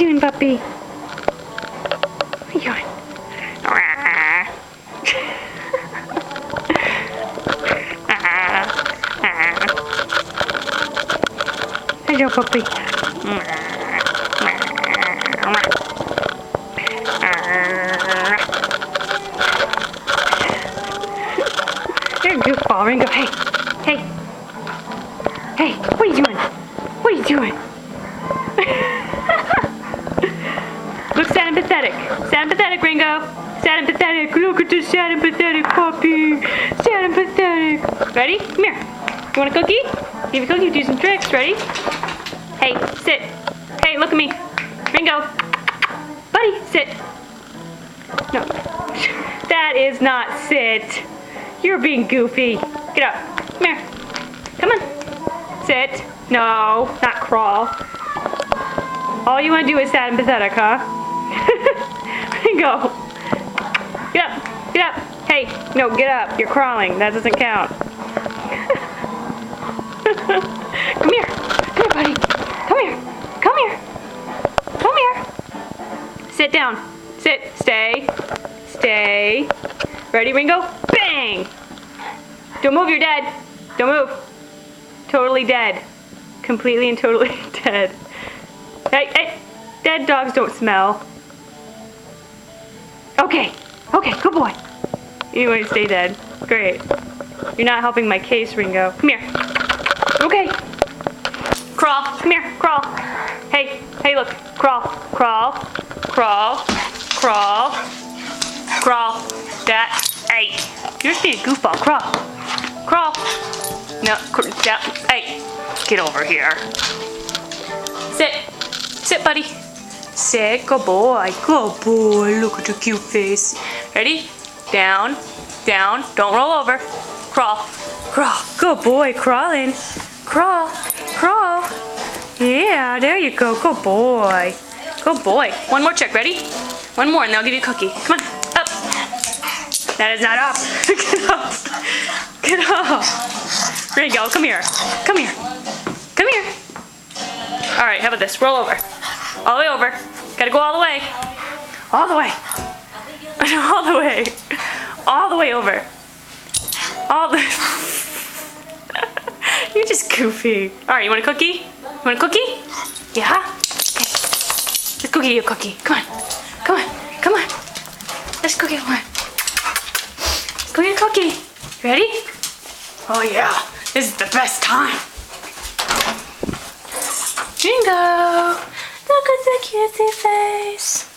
doing, puppy? What are you doing? Hello, puppy. You're a goofball, Ringo. Hey, hey, hey! What are you doing? What are you doing? Look sad and pathetic. Sad and pathetic, Ringo. Sad and pathetic. Look at this sad and pathetic puppy. Sad and pathetic. Ready? Come here. You want a cookie? Give you a cookie. Do some tricks. Ready? Hey, sit. Hey, look at me. Ringo. Buddy, sit. No. That is not sit. You're being goofy. Get up. Come here. Come on. Sit. No, not crawl. All you want to do is sad and pathetic, huh? Ringo. Get up. Get up. Hey, no, get up. You're crawling. That doesn't count. Come here. Come here, buddy. Come here. Come here. Come here. Sit down. Sit. Stay. Stay. Ready, Ringo? Bang! Don't move, you're dead. Don't move. Totally dead. Completely and totally dead. Hey, hey! Dead dogs don't smell. Okay. Okay, good boy. You want to stay dead. Great. You're not helping my case, Ringo. Come here. Okay. Crawl. Come here. Crawl. Hey. Hey, look. Crawl. Crawl. Crawl. Crawl. Crawl. That. Hey. You're just being a goofball. Crawl. Crawl. No. Hey. Get over here. Sit. Sit, buddy. Sit. Good boy. Good boy. Look at your cute face. Ready? Down. Down. Don't roll over. Crawl. Crawl. Good boy. Crawling. Crawl. Crawl. Yeah, there you go. Good boy. Good boy. One more trick. Ready? One more and then I'll give you a cookie. Come on. Up. That is not up. Get up. Get up. Ringo, come here. Come here. Come here. Alright, how about this? Roll over. All the way over. Gotta go all the way. All the way. All the way. All the way over. All the... You're just goofy. Alright, you want a cookie? You want a cookie? Yeah? Okay. Let's go get you a cookie. Come on. Come on. Come on. Let's go get one. Let's go get a cookie. Ready? Oh yeah. This is the best time. Ringo. Look at the cutesy face.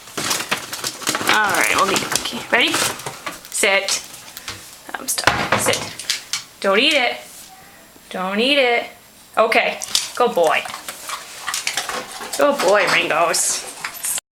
Alright, we'll get you a cookie. Ready? Sit. I'm stuck. Sit. Don't eat it. Don't eat it. Okay. Good boy. Good boy, Ringos.